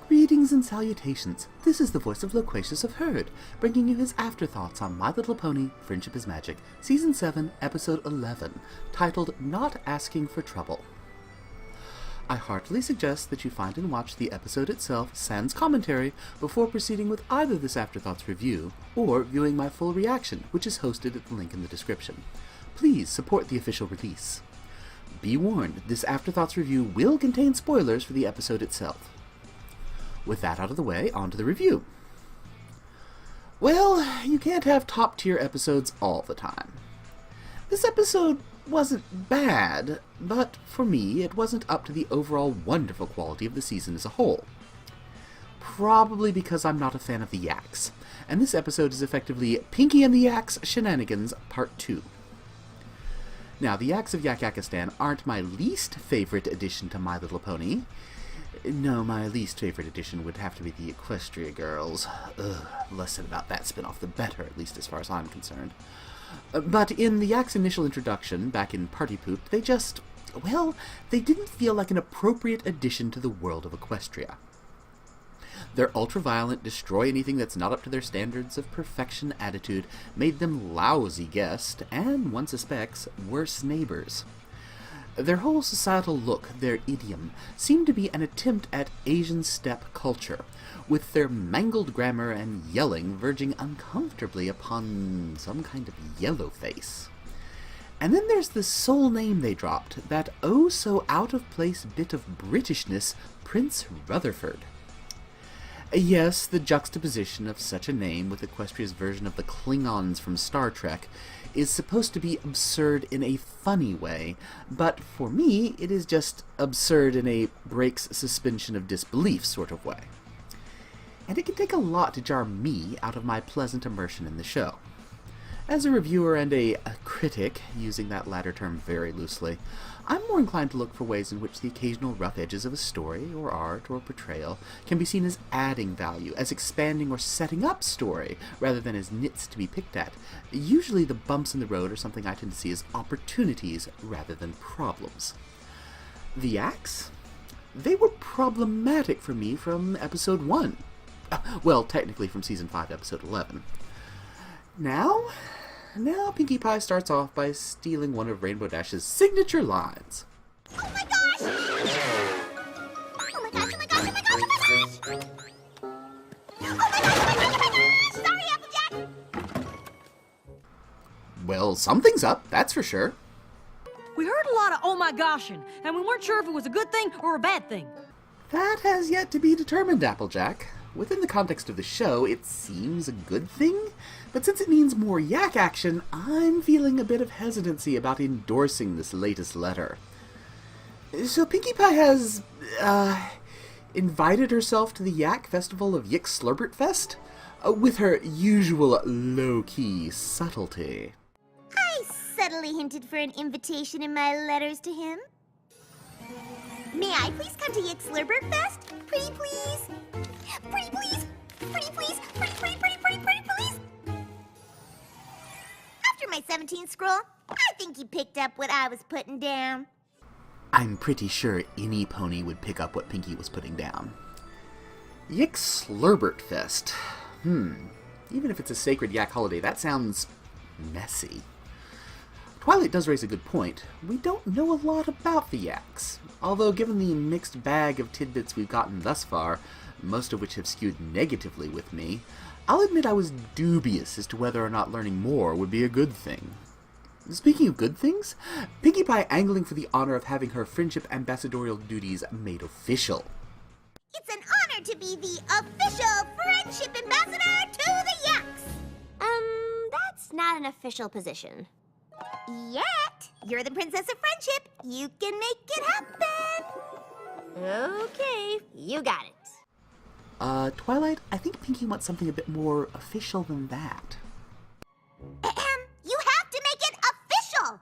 Greetings and salutations. This is the voice of Loquacious of Herd, bringing you his afterthoughts on My Little Pony, Friendship is Magic, Season 7, Episode 11, titled Not Asking for Trouble. I heartily suggest that you find and watch the episode itself sans commentary before proceeding with either this Afterthoughts review or viewing my full reaction, which is hosted at the link in the description. Please support the official release. Be warned, this Afterthoughts review will contain spoilers for the episode itself. With that out of the way, on to the review. Well, you can't have top-tier episodes all the time. This episode wasn't bad, but for me, it wasn't up to the overall wonderful quality of the season as a whole. Probably because I'm not a fan of the Yaks, and this episode is effectively Pinky and the Yaks Shenanigans Part 2. Now, the Yaks of Yakakistan aren't my least favorite addition to My Little Pony. No, my least favorite addition would have to be the Equestria Girls. Ugh, less said about that spin-off the better, at least as far as I'm concerned. But in the Yak's initial introduction, back in Party Poop, they didn't feel like an appropriate addition to the world of Equestria. Their ultra-violent, destroy-anything that's not up to their standards of perfection attitude made them lousy guests, and, one suspects, worse neighbors. Their whole societal look, their idiom, seemed to be an attempt at Asian steppe culture, with their mangled grammar and yelling verging uncomfortably upon some kind of yellow face. And then there's the sole name they dropped, that oh-so-out-of-place bit of Britishness, Prince Rutherford. Yes, the juxtaposition of such a name with Equestria's version of the Klingons from Star Trek is supposed to be absurd in a funny way, but for me, it is just absurd in a breaks suspension of disbelief sort of way. And it can take a lot to jar me out of my pleasant immersion in the show. As a reviewer and a critic, using that latter term very loosely, I'm more inclined to look for ways in which the occasional rough edges of a story, or art, or portrayal can be seen as adding value, as expanding or setting up story, rather than as nits to be picked at. Usually the bumps in the road are something I tend to see as opportunities rather than problems. The Yaks? They were problematic for me from Episode 1. Well, technically from Season 5, Episode 11. Now Pinkie Pie starts off by stealing one of Rainbow Dash's signature lines. Oh my gosh! Oh my gosh, oh my gosh, oh my gosh, oh my gosh! Oh my gosh, sorry, Applejack! Well, something's up, that's for sure. We heard a lot of oh my goshing, and we weren't sure if it was a good thing or a bad thing. That has yet to be determined, Applejack. Within the context of the show, it seems a good thing, but since it means more yak action, I'm feeling a bit of hesitancy about endorsing this latest letter. So Pinkie Pie has, invited herself to the Yak Festival of Yick Slurpert Fest, with her usual low-key subtlety. I subtly hinted for an invitation in my letters to him. May I please come to Yick Slurpert Fest? Pretty please? Pretty please? Pretty please? Pretty please? After my 17th scroll, I think he picked up what I was putting down. I'm pretty sure any pony would pick up what Pinkie was putting down. Yick Slurpert Fest. Even if it's a sacred yak holiday, that sounds messy. Twilight does raise a good point. We don't know a lot about the Yaks, although given the mixed bag of tidbits we've gotten thus far, most of which have skewed negatively with me, I'll admit I was dubious as to whether or not learning more would be a good thing. Speaking of good things, Pinkie Pie angling for the honor of having her friendship ambassadorial duties made official. It's an honor to be the official friendship ambassador to the Yaks! That's not an official position. Yet, you're the princess of friendship. You can make it happen. Okay, you got it. Twilight, I think Pinkie wants something a bit more official than that. You have to make it official!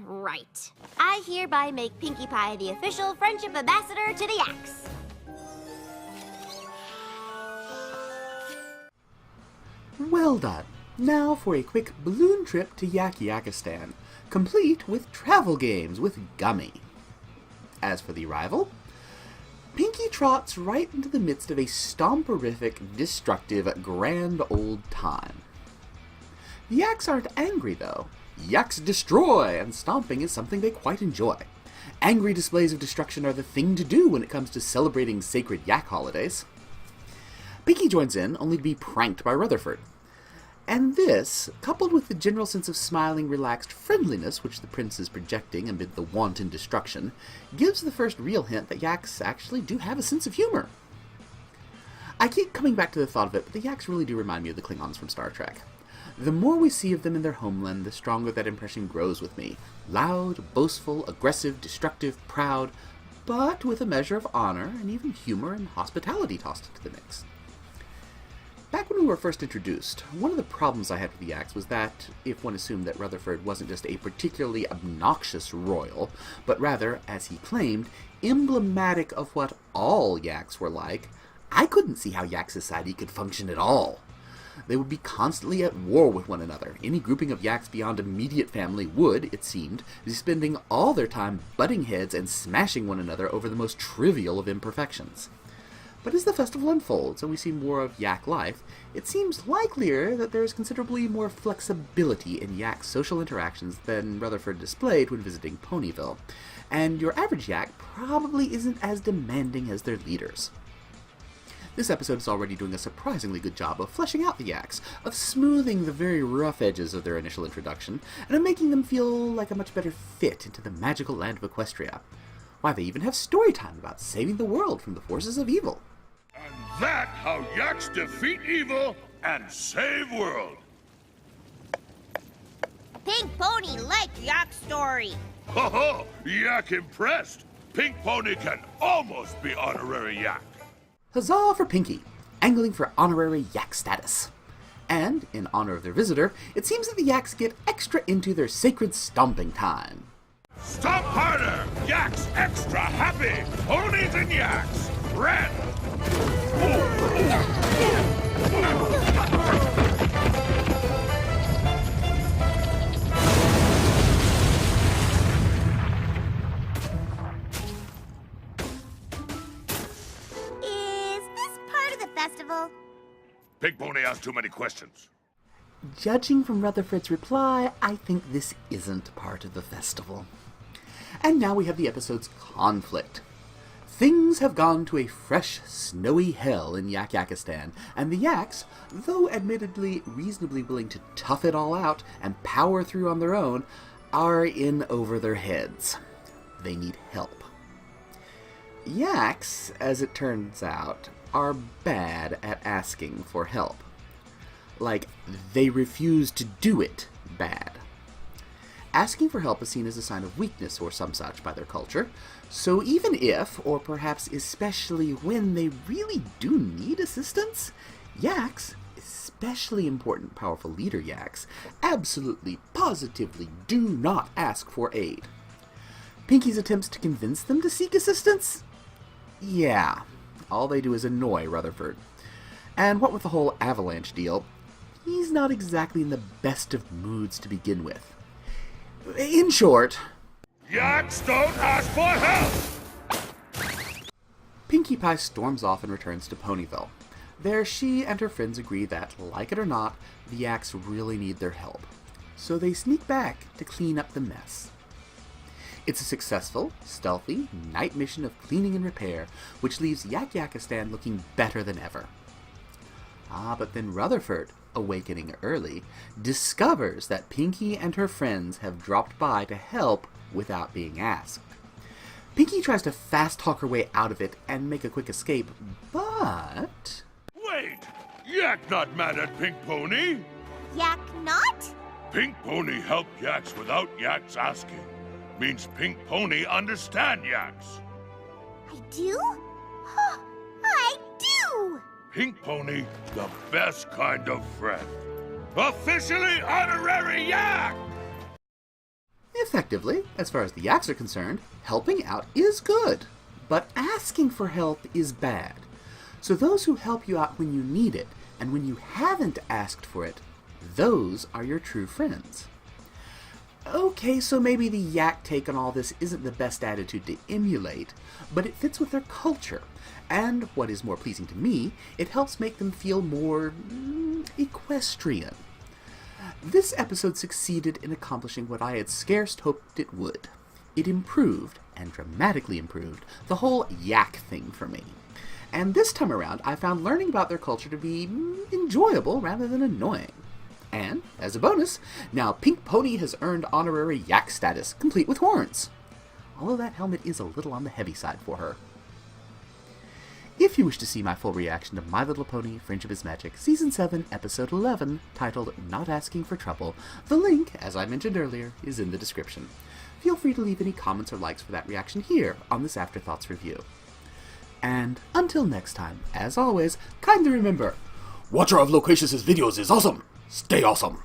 Right. I hereby make Pinkie Pie the official friendship ambassador to the Yaks. Well done. Now for a quick balloon trip to Yakakistan, complete with travel games with Gummy. As for the rival, Pinkie trots right into the midst of a stomperific, destructive, grand old time. The yaks aren't angry, though. Yaks destroy, and stomping is something they quite enjoy. Angry displays of destruction are the thing to do when it comes to celebrating sacred yak holidays. Pinky joins in, only to be pranked by Rutherford. And this, coupled with the general sense of smiling, relaxed friendliness which the prince is projecting amid the wanton destruction, gives the first real hint that yaks actually do have a sense of humor. I keep coming back to the thought of it, but the yaks really do remind me of the Klingons from Star Trek. The more we see of them in their homeland, the stronger that impression grows with me. Loud, boastful, aggressive, destructive, proud, but with a measure of honor and even humor and hospitality tossed into the mix. Back when we were first introduced, one of the problems I had with the yaks was that, if one assumed that Rutherford wasn't just a particularly obnoxious royal, but rather, as he claimed, emblematic of what all yaks were like, I couldn't see how yak society could function at all. They would be constantly at war with one another. Any grouping of yaks beyond immediate family would, it seemed, be spending all their time butting heads and smashing one another over the most trivial of imperfections. But as the festival unfolds and we see more of yak life, it seems likelier that there is considerably more flexibility in yak social interactions than Rutherford displayed when visiting Ponyville, and your average yak probably isn't as demanding as their leaders. This episode is already doing a surprisingly good job of fleshing out the yaks, of smoothing the very rough edges of their initial introduction, and of making them feel like a much better fit into the magical land of Equestria. Why, they even have story time about saving the world from the forces of evil. And that's how yaks defeat evil and save world. Pink Pony liked Yak's story. Ho ho! Yak impressed. Pink Pony can almost be honorary yak. Huzzah for Pinky, angling for honorary yak status. And, in honor of their visitor, it seems that the yaks get extra into their sacred stomping time. Stomp harder! Yaks extra happy! Ponies and yaks! Red! Is this part of the festival? Pink Pony asked too many questions. Judging from Rutherford's reply, I think this isn't part of the festival. And now we have the episode's conflict. Things have gone to a fresh, snowy hell in Yak-Yakistan, and the yaks, though admittedly reasonably willing to tough it all out and power through on their own, are in over their heads. They need help. Yaks, as it turns out, are bad at asking for help. Like, they refuse to do it bad. Asking for help is seen as a sign of weakness or some such by their culture, so even if, or perhaps especially when they really do need assistance, yaks, especially important powerful leader yaks, absolutely, positively do not ask for aid. Pinky's attempts to convince them to seek assistance? Yeah, all they do is annoy Rutherford. And what with the whole avalanche deal, he's not exactly in the best of moods to begin with. In short, Yaks don't ask for help! Pinkie Pie storms off and returns to Ponyville. There she and her friends agree that, like it or not, the yaks really need their help. So they sneak back to clean up the mess. It's a successful, stealthy, night mission of cleaning and repair, which leaves Yak-Yakistan looking better than ever. But then Rutherford, awakening early, discovers that Pinky and her friends have dropped by to help without being asked. Pinky tries to fast-talk her way out of it and make a quick escape, but... Wait! Yak not mad at Pink Pony! Yak not? Pink Pony helped yaks without yaks asking. Means Pink Pony understand yaks. I do? I do! Pink Pony, the best kind of friend. Officially honorary yak! Effectively, as far as the yaks are concerned, helping out is good, but asking for help is bad. So those who help you out when you need it, and when you haven't asked for it, those are your true friends. Okay, so maybe the yak take on all this isn't the best attitude to emulate, but it fits with their culture, And what is more pleasing to me, it helps make them feel more equestrian. This episode succeeded in accomplishing what I had scarce hoped it would. It improved, and dramatically improved, the whole yak thing for me. And this time around, I found learning about their culture to be enjoyable rather than annoying. And, as a bonus, now Pink Pony has earned honorary yak status, complete with horns. Although that helmet is a little on the heavy side for her. If you wish to see my full reaction to My Little Pony, Friendship is Magic, Season 7, Episode 11, titled Not Asking for Trouble, the link, as I mentioned earlier, is in the description. Feel free to leave any comments or likes for that reaction here on this Afterthoughts review. And until next time, as always, kindly remember, Watcher of Loquacious' videos is awesome! Stay awesome!